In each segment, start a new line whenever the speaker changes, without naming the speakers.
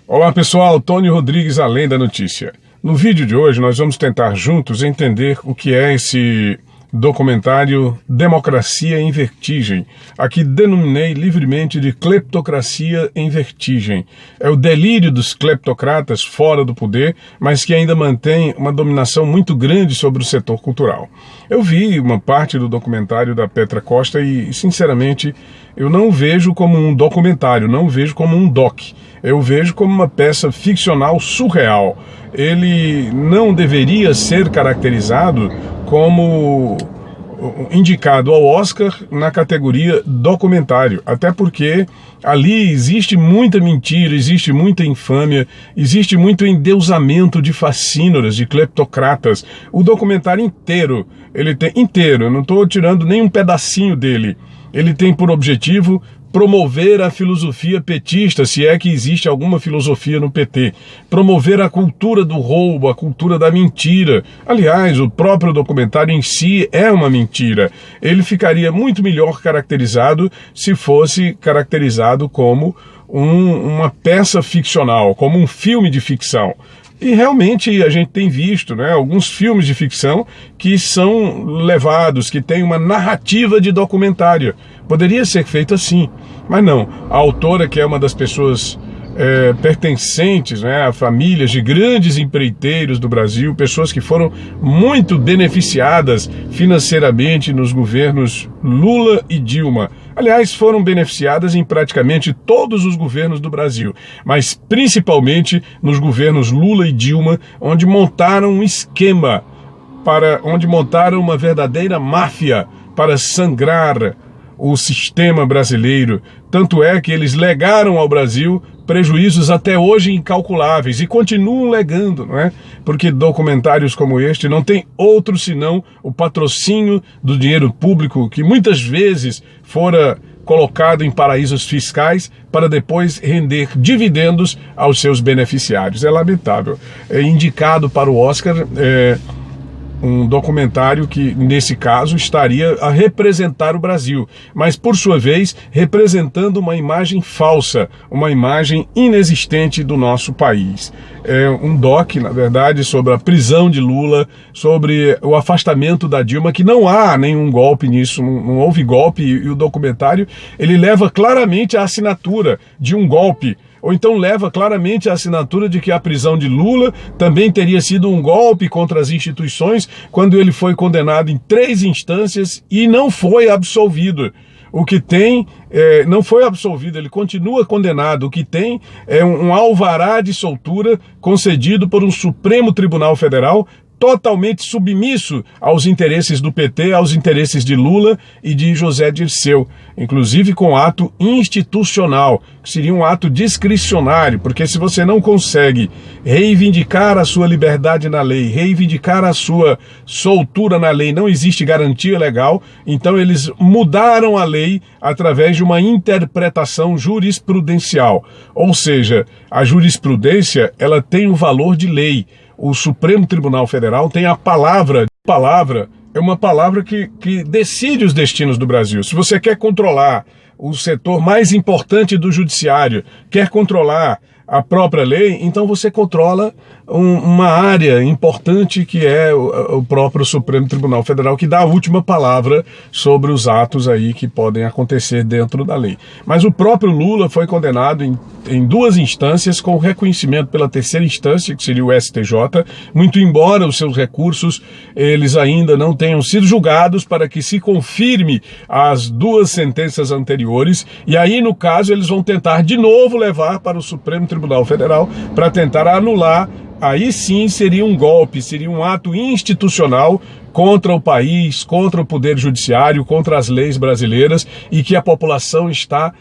Olá pessoal, Tony Rodrigues, Além da Notícia. No vídeo de hoje nós vamos tentar juntos entender o que é esse documentário Democracia em Vertigem. Aqui denominei livremente de Cleptocracia em Vertigem. É o delírio dos cleptocratas fora do poder, mas que ainda mantém uma dominação muito grande sobre o setor cultural. Eu vi uma parte do documentário da Petra Costa e, sinceramente, eu não o vejo como um documentário, não o vejo como um doc. Eu vejo como uma peça ficcional surreal. Ele não deveria ser caracterizado como indicado ao Oscar na categoria documentário, até porque ali existe muita mentira, existe muita infâmia, existe muito endeusamento de facínoras, de cleptocratas. O documentário inteiro, eu não estou tirando nem um pedacinho dele, ele tem por objetivo promover a filosofia petista, se é que existe alguma filosofia no PT, promover a cultura do roubo, a cultura da mentira. Aliás, o próprio documentário em si é uma mentira. Ele ficaria muito melhor caracterizado se fosse caracterizado como uma peça ficcional, como um filme de ficção. E realmente a gente tem visto, alguns filmes de ficção que são levados, que têm uma narrativa de documentário. Poderia ser feito assim, mas não. A autora, que é uma das pessoas pertencentes a famílias de grandes empreiteiros do Brasil, pessoas que foram muito beneficiadas financeiramente nos governos Lula e Dilma. Aliás, foram beneficiadas em praticamente todos os governos do Brasil, mas principalmente nos governos Lula e Dilma, onde montaram um esquema, onde montaram uma verdadeira máfia para sangrar o sistema brasileiro. Tanto é que eles legaram ao Brasil prejuízos até hoje incalculáveis e continuam legando, Porque documentários como este não tem outro senão o patrocínio do dinheiro público, que muitas vezes fora colocado em paraísos fiscais para depois render dividendos aos seus beneficiários. É lamentável. É indicado para o Oscar um documentário que, nesse caso, estaria a representar o Brasil, mas, por sua vez, representando uma imagem falsa, uma imagem inexistente do nosso país. É um doc, na verdade, sobre a prisão de Lula, sobre o afastamento da Dilma, que não há nenhum golpe nisso, não houve golpe, e o documentário ele leva claramente a assinatura de um golpe, ou então leva claramente a assinatura de que a prisão de Lula também teria sido um golpe contra as instituições, quando ele foi condenado em 3 instâncias e não foi absolvido. O que tem, não foi absolvido, ele continua condenado. O que tem é um alvará de soltura concedido por um Supremo Tribunal Federal, totalmente submisso aos interesses do PT, aos interesses de Lula e de José Dirceu, inclusive com ato institucional, que seria um ato discricionário, porque se você não consegue reivindicar a sua liberdade na lei, reivindicar a sua soltura na lei, não existe garantia legal, então eles mudaram a lei através de uma interpretação jurisprudencial, ou seja, a jurisprudência ela tem o valor de lei. O Supremo Tribunal Federal tem a palavra. Palavra é uma palavra que decide os destinos do Brasil. Se você quer controlar o setor mais importante do judiciário, quer controlar a própria lei, então você controla uma área importante que é o próprio Supremo Tribunal Federal, que dá a última palavra sobre os atos aí que podem acontecer dentro da lei. Mas o próprio Lula foi condenado em 2 instâncias, com reconhecimento pela 3ª instância, que seria o STJ, muito embora os seus recursos eles ainda não tenham sido julgados para que se confirme as 2 sentenças anteriores, e aí no caso eles vão tentar de novo levar para o Supremo Tribunal Federal para tentar anular. Aí sim seria um golpe, seria um ato institucional contra o país, contra o poder judiciário, contra as leis brasileiras, e que a população está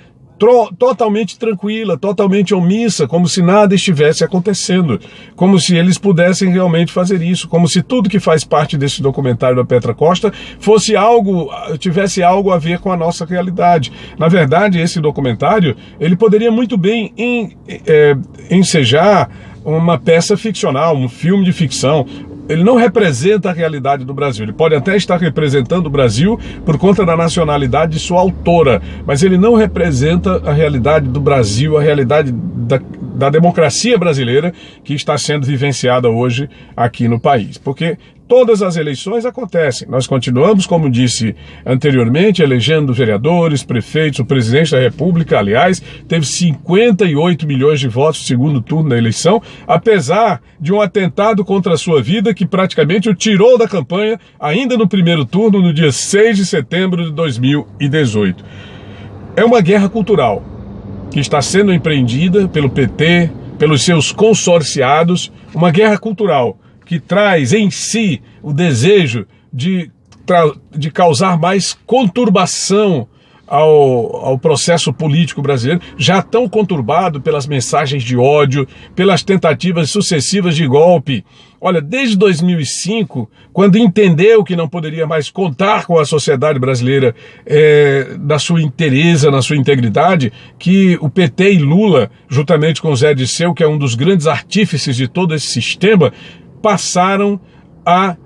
totalmente tranquila, totalmente omissa, como se nada estivesse acontecendo, como se eles pudessem realmente fazer isso, como se tudo que faz parte desse documentário da Petra Costa tivesse algo a ver com a nossa realidade. Na verdade, esse documentário, ele poderia muito bem ensejar uma peça ficcional, um filme de ficção. Ele não representa a realidade do Brasil. Ele pode até estar representando o Brasil por conta da nacionalidade de sua autora, mas ele não representa a realidade do Brasil, a realidade da democracia brasileira que está sendo vivenciada hoje aqui no país. Porque todas as eleições acontecem. Nós continuamos, como disse anteriormente, elegendo vereadores, prefeitos. O presidente da República, aliás, teve 58 milhões de votos no segundo turno da eleição, apesar de um atentado contra a sua vida que praticamente o tirou da campanha ainda no primeiro turno, no dia 6 de setembro de 2018. É uma guerra cultural que está sendo empreendida pelo PT, pelos seus consorciados, uma guerra cultural que traz em si o desejo de causar mais conturbação ao processo político brasileiro, já tão conturbado pelas mensagens de ódio, pelas tentativas sucessivas de golpe. Olha, desde 2005, quando entendeu que não poderia mais contar com a sociedade brasileira na sua inteireza, na sua integridade, que o PT e Lula, juntamente com o Zé Disseu, que é um dos grandes artífices de todo esse sistema, passaram a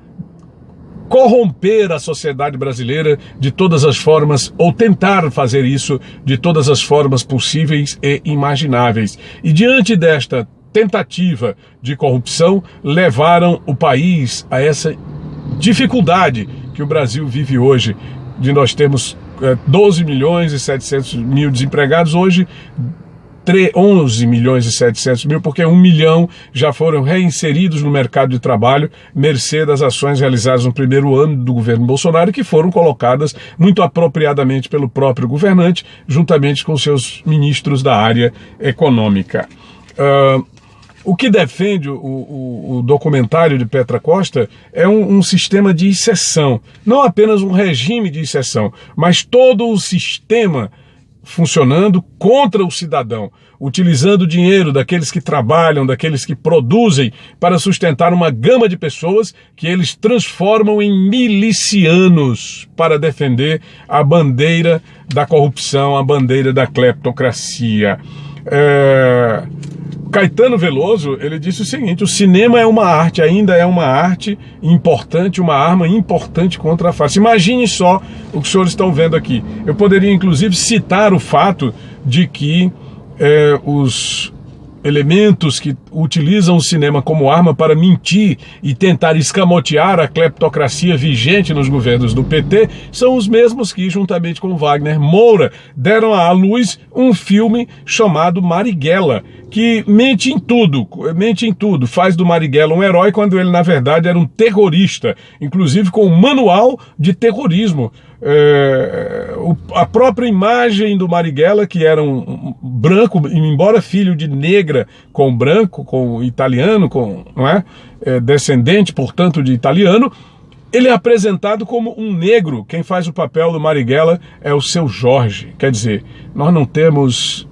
corromper a sociedade brasileira de todas as formas, ou tentar fazer isso de todas as formas possíveis e imagináveis. E diante desta tentativa de corrupção, levaram o país a essa dificuldade que o Brasil vive hoje, de nós termos 12 milhões e 700 mil desempregados, hoje 11 milhões e 700 mil, porque 1 milhão já foram reinseridos no mercado de trabalho, mercê das ações realizadas no primeiro ano do governo Bolsonaro, que foram colocadas muito apropriadamente pelo próprio governante, juntamente com seus ministros da área econômica. O que defende o documentário de Petra Costa é um sistema de exceção, não apenas um regime de exceção, mas todo o sistema funcionando contra o cidadão, utilizando o dinheiro daqueles que trabalham, daqueles que produzem, para sustentar uma gama de pessoas que eles transformam em milicianos para defender a bandeira da corrupção, a bandeira da cleptocracia. Caetano Veloso, ele disse o seguinte: o cinema é uma arte, ainda é uma arte importante, uma arma importante contra a farsa. Imagine só o que os senhores estão vendo aqui. Eu poderia, inclusive, citar o fato de que os elementos que utilizam o cinema como arma para mentir e tentar escamotear a cleptocracia vigente nos governos do PT são os mesmos que, juntamente com Wagner Moura, deram à luz um filme chamado Marighella, que mente em tudo, faz do Marighella um herói quando ele, na verdade, era um terrorista, inclusive com um manual de terrorismo. A própria imagem do Marighella, que era um branco, embora filho de negra com branco, com italiano, descendente, portanto, de italiano, ele é apresentado como um negro. Quem faz o papel do Marighella é o Seu Jorge. Quer dizer, nós não temos,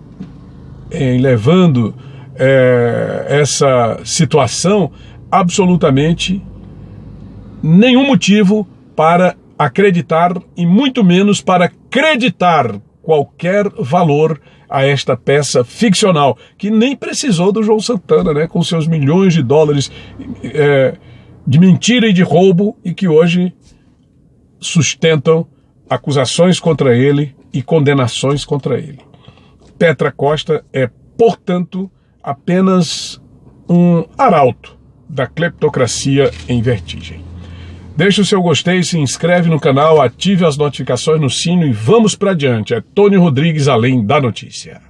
levando essa situação, absolutamente nenhum motivo para acreditar e muito menos para acreditar qualquer valor a esta peça ficcional, que nem precisou do João Santana, né, com seus milhões de dólares de mentira e de roubo, e que hoje sustentam acusações contra ele e condenações contra ele. Petra Costa é, portanto, apenas um arauto da cleptocracia em vertigem. Deixe o seu gostei, se inscreve no canal, ative as notificações no sino e vamos para adiante. É Tony Rodrigues, Além da Notícia.